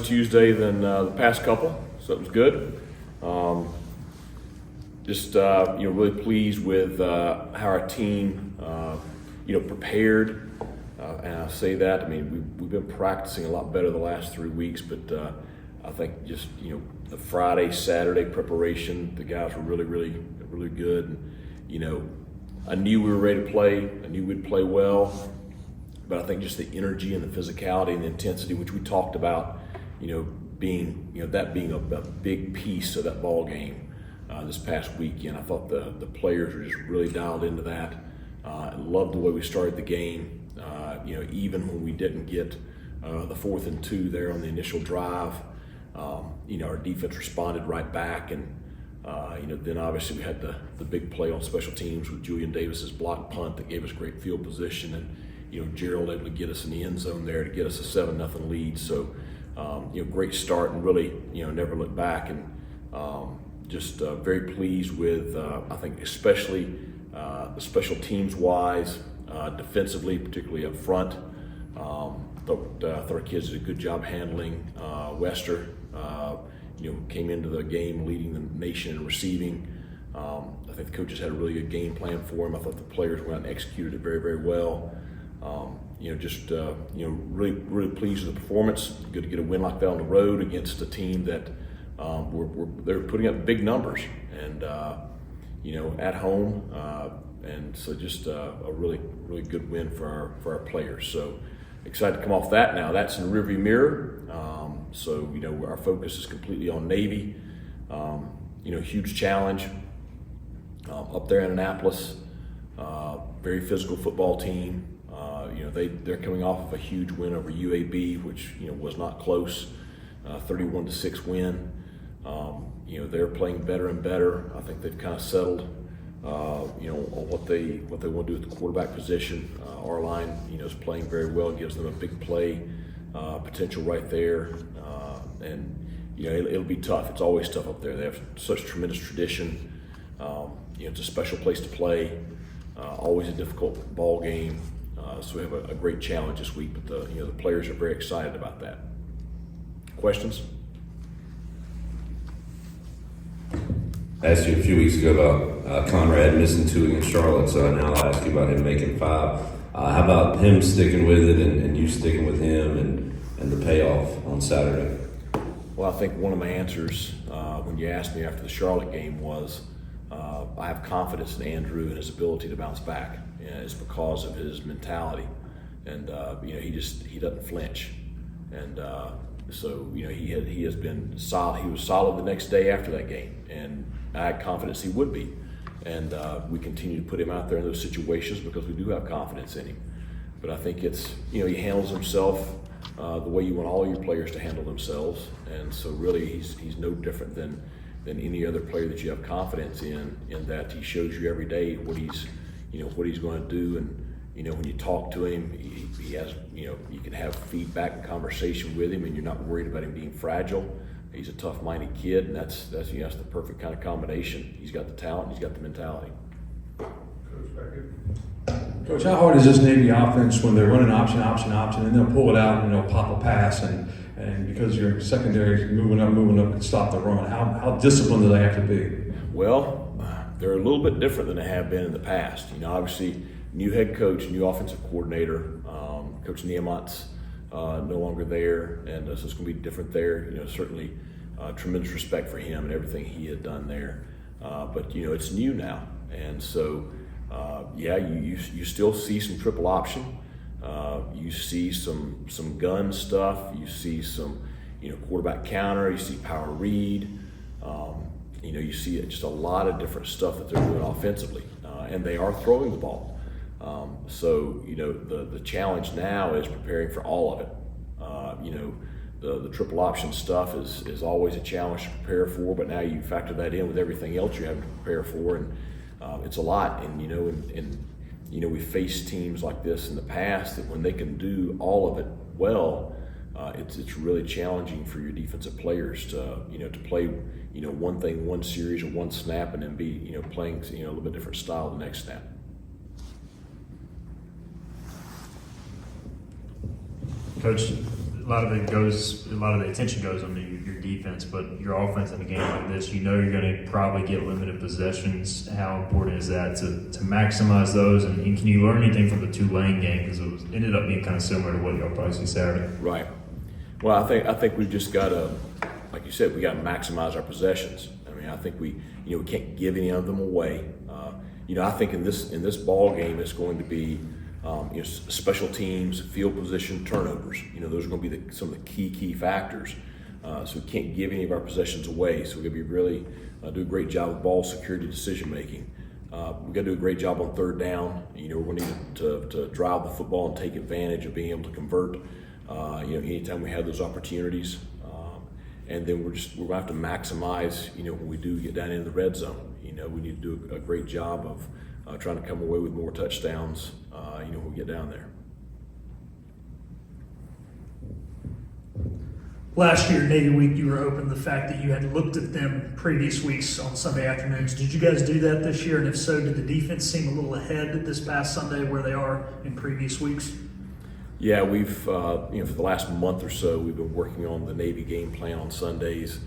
Tuesday than the past couple, so it was good. Really pleased with how our team, prepared. And I say that, I mean, we've been practicing a lot better the last 3 weeks, but I think just, the Friday, Saturday preparation, the guys were really, really, really good. And, I knew we were ready to play. I knew we'd play well. But I think just the energy and the physicality and the intensity, which we talked about, being a big piece of that ball game this past weekend. I thought the players were just really dialed into that. I loved the way we started the game. Even when we didn't get the 4th and 2 there on the initial drive, our defense responded right back. And then obviously we had the big play on special teams with Julian Davis's block punt that gave us great field position, and Gerald able to get us in the end zone there to get us a 7-0 lead. So great start, and really never looked back, and very pleased with I think especially the special teams wise, defensively, particularly up front. Thought our kids did a good job handling Wester. Came into the game leading the nation in receiving. I think the coaches had a really good game plan for him. I thought the players went out and executed it very, very well. Really, really pleased with the performance. Good to get a win like that on the road against a team that they're putting up big numbers, and at home, and so just a really, really good win for our players. So excited to come off that now. That's in the rearview mirror. Our focus is completely on Navy. Huge challenge up there in Annapolis. Very physical football team. They're coming off of a huge win over UAB, which was not close, 31-6 win. They're playing better and better. I think they've kind of settled, on what they want to do at the quarterback position. Our line, is playing very well. Gives them a big play potential right there, it'll be tough. It's always tough up there. They have such tremendous tradition. It's a special place to play. Always a difficult ball game. So we have a great challenge this week, but the players are very excited about that. Questions? I asked you a few weeks ago about Conrad missing 2 against Charlotte, so now I'll ask you about him making 5. How about him sticking with it and you sticking with him and the payoff on Saturday? Well, I think one of my answers when you asked me after the Charlotte game was I have confidence in Andrew and his ability to bounce back. It's because of his mentality, and he doesn't flinch, and so he has been solid. He was solid the next day after that game, and I had confidence he would be, and we continue to put him out there in those situations because we do have confidence in him. But I think it's he handles himself the way you want all your players to handle themselves, and so really he's no different than any other player that you have confidence in that he shows you every day what he's going to do, and when you talk to him, he has you can have feedback and conversation with him, and you're not worried about him being fragile. He's a tough-minded kid, and that's the perfect kind of combination. He's got the talent, he's got the mentality. Coach, how hard is this Navy offense when they're running option, and they'll pull it out and pop a pass, and because your secondary is moving up and stop the run? How disciplined do they have to be? Well, they're a little bit different than they have been in the past. Obviously, new head coach, new offensive coordinator, Coach Niemot's no longer there, and so it's going to be different there. Certainly tremendous respect for him and everything he had done there. But it's new now, and so you still see some triple option. You see some gun stuff. You see some quarterback counter. You see power read. You see just a lot of different stuff that they're doing offensively, and they are throwing the ball. So the challenge now is preparing for all of it. The triple option stuff is always a challenge to prepare for, but now you factor that in with everything else you're having to prepare for, and it's a lot. And we faced teams like this in the past that when they can do all of it well, it's really challenging for your defensive players to play one thing, one series or one snap, and then be playing a little bit different style the next snap. Coach, a lot of the attention goes on your defense, but your offense in a game like this, you know you're going to probably get limited possessions. How important is that to maximize those? And can you learn anything from the Tulane game, because it ended up being kind of similar to what y'all probably see Saturday? Right. Well, I think we've just got to, like you said, we got to maximize our possessions. I mean, I think we can't give any of them away. I think in this ball game, it's going to be special teams, field position, turnovers. Those are going to be some of the key factors. So we can't give any of our possessions away. So we're going to be really do a great job with ball security, decision making. We've got to do a great job on third down. We're going to need to drive the football and take advantage of being able to convert. Anytime we have those opportunities. And then we're going to have to maximize, when we do get down into the red zone. We need to do a great job of trying to come away with more touchdowns, when we get down there. Last year, Navy Week, you were hoping the fact that you had looked at them previous weeks on Sunday afternoons. Did you guys do that this year? And if so, did the defense seem a little ahead this past Sunday where they are in previous weeks? Yeah, we've, for the last month or so, we've been working on the Navy game plan on Sundays,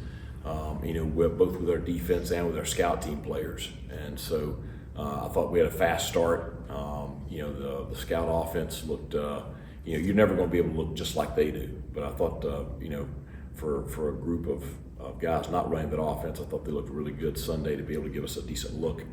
both with our defense and with our scout team players. And so I thought we had a fast start. The scout offense looked, you're never going to be able to look just like they do. But I thought, for a group of guys not running that offense, I thought they looked really good Sunday to be able to give us a decent look.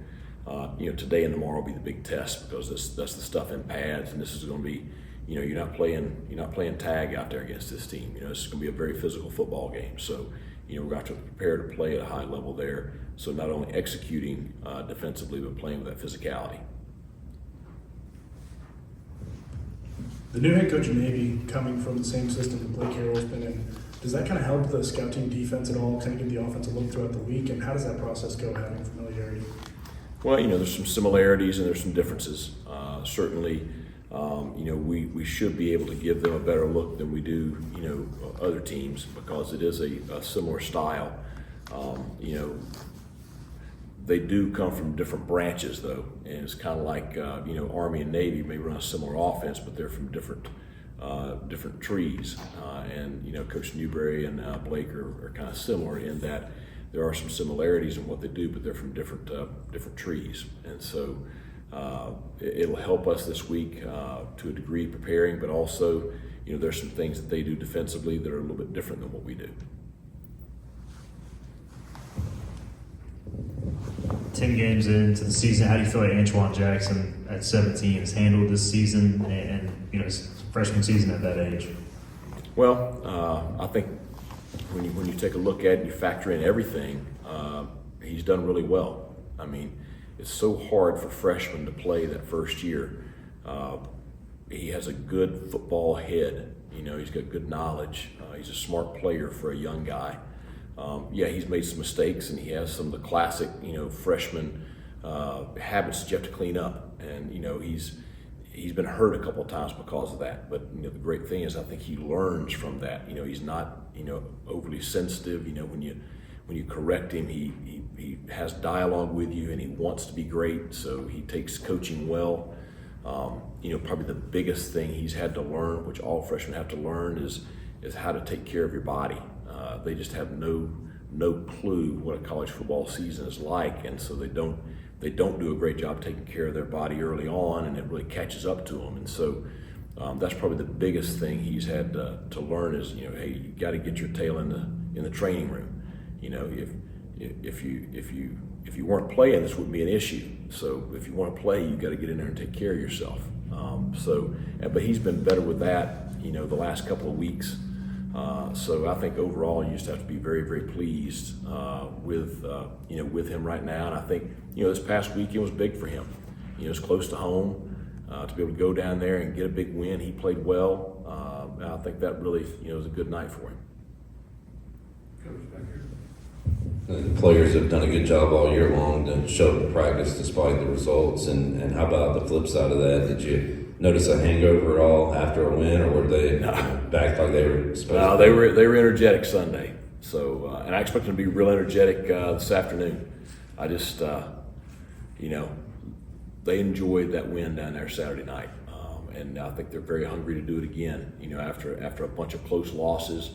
Today and tomorrow will be the big test, because that's the stuff in pads, and this is going to be, you're not playing tag out there against this team. It's going to be a very physical football game. So, we're going to have to prepare to play at a high level there. So not only executing defensively, but playing with that physicality. The new head coach of Navy, coming from the same system that Blake Harrell's been in, does that kind of help the scout team defense at all, kind of give the offense a look throughout the week? And how does that process go, having familiarity? Well, there's some similarities and there's some differences. Certainly, we should be able to give them a better look than we do, other teams, because it is a similar style. They do come from different branches, though, and it's kind of like Army and Navy may run a similar offense, but they're from different trees. Coach Newberry and Blake are kind of similar in that there are some similarities in what they do, but they're from different trees, and so it'll help us this week to a degree preparing, but also there's some things that they do defensively that are a little bit different than what we do. 10 games into the season, how do you feel like Antoine Jackson at 17 has handled this season and his freshman season at that age? Well, I think when you take a look at it and you factor in everything, he's done really well. I mean, it's so hard for freshmen to play that first year. He has a good football head. He's got good knowledge. He's a smart player for a young guy. He's made some mistakes, and he has some of the classic, freshman habits that you have to clean up. And he's been hurt a couple of times because of that. But the great thing is, I think he learns from that. He's not overly sensitive. When you correct him, he has dialogue with you, and he wants to be great. So he takes coaching well. Probably the biggest thing he's had to learn, which all freshmen have to learn, is how to take care of your body. They just have no clue what a college football season is like, and so they don't do a great job taking care of their body early on, and it really catches up to them. And so that's probably the biggest thing he's had to learn is hey, you got to get your tail in the training room. If you weren't playing, this wouldn't be an issue. So if you want to play, you got to get in there and take care of yourself. But he's been better with that the last couple of weeks. So I think overall you just have to be very, very pleased with him right now. And I think this past weekend was big for him. It's close to home to be able to go down there and get a big win. He played well. I think that really was a good night for him. The players have done a good job all year long to show up to practice despite the results. And how about the flip side of that? Did you notice a hangover at all after a win, or were they back like they were supposed to? No, they were energetic Sunday. So, and I expect them to be real energetic this afternoon. I just, they enjoyed that win down there Saturday night. and I think they're very hungry to do it again. After a bunch of close losses,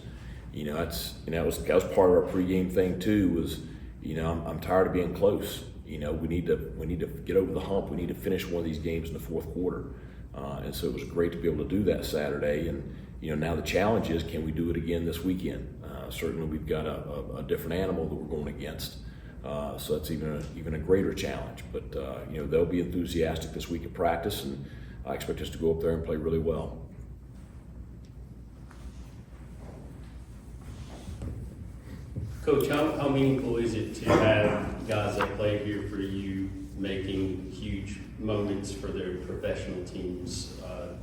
that was part of our pregame thing too. Was I'm tired of being close. We need to get over the hump. We need to finish one of these games in the fourth quarter, and so it was great to be able to do that Saturday. And now the challenge is, can we do it again this weekend? Certainly, we've got a different animal that we're going against. So that's even a greater challenge. But they'll be enthusiastic this week at practice, and I expect us to go up there and play really well. Coach, how meaningful is it to have guys that play here for you making huge moments for their professional teams?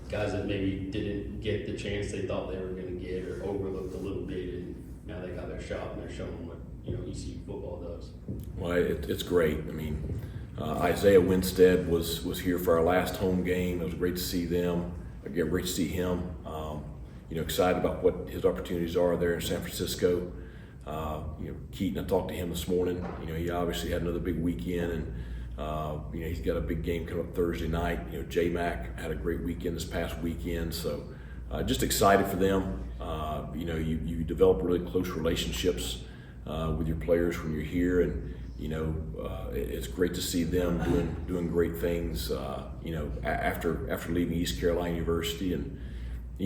Guys that maybe didn't get the chance they thought they were going to get, or overlooked a little bit, and now they got their shot and they're showing what ECU football does. Well, it's great. I mean, Isaiah Winstead was here for our last home game. It was great to see them. Again, great to see him. Excited about what his opportunities are there in San Francisco. Keaton, I talked to him this morning. He obviously had another big weekend, and he's got a big game coming up Thursday night. J-Mac had a great weekend this past weekend, so just excited for them. You develop really close relationships with your players when you're here, and it's great to see them doing great things. After leaving East Carolina University, and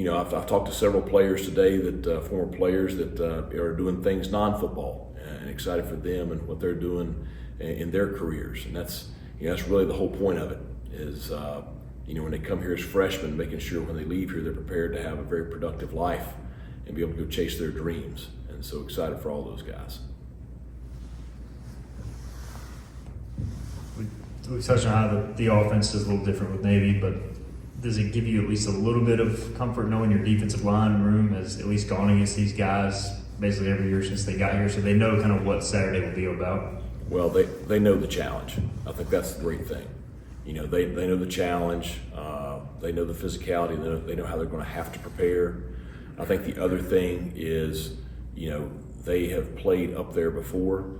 I've talked to several players today that former players that are doing things non-football, and excited for them and what they're doing in their careers. And that's really the whole point of it is when they come here as freshmen, making sure when they leave here they're prepared to have a very productive life and be able to go chase their dreams. And so excited for all those guys. We touched on how the offense is a little different with Navy, but does it give you at least a little bit of comfort knowing your defensive line room has at least gone against these guys basically every year since they got here, so they know kind of what Saturday will be about? Well, they know the challenge. I think that's the great thing. They know the challenge. They know the physicality. They know how they're going to have to prepare. I think the other thing is, they have played up there before,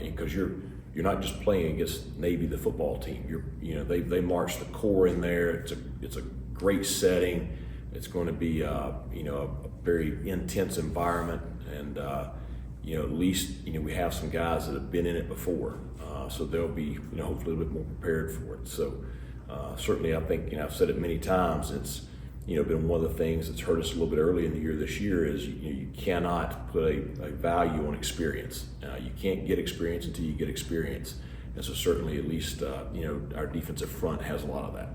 because you're not just playing against Navy, the football team. They march the core in there. It's a great setting. It's going to be a very intense environment, and at least we have some guys that have been in it before, so they'll be hopefully a little bit more prepared for it. So certainly, I think I've said it many times. It's been one of the things that's hurt us a little bit early in the year this year is you cannot put a value on experience. You can't get experience until you get experience. And so certainly at least, our defensive front has a lot of that.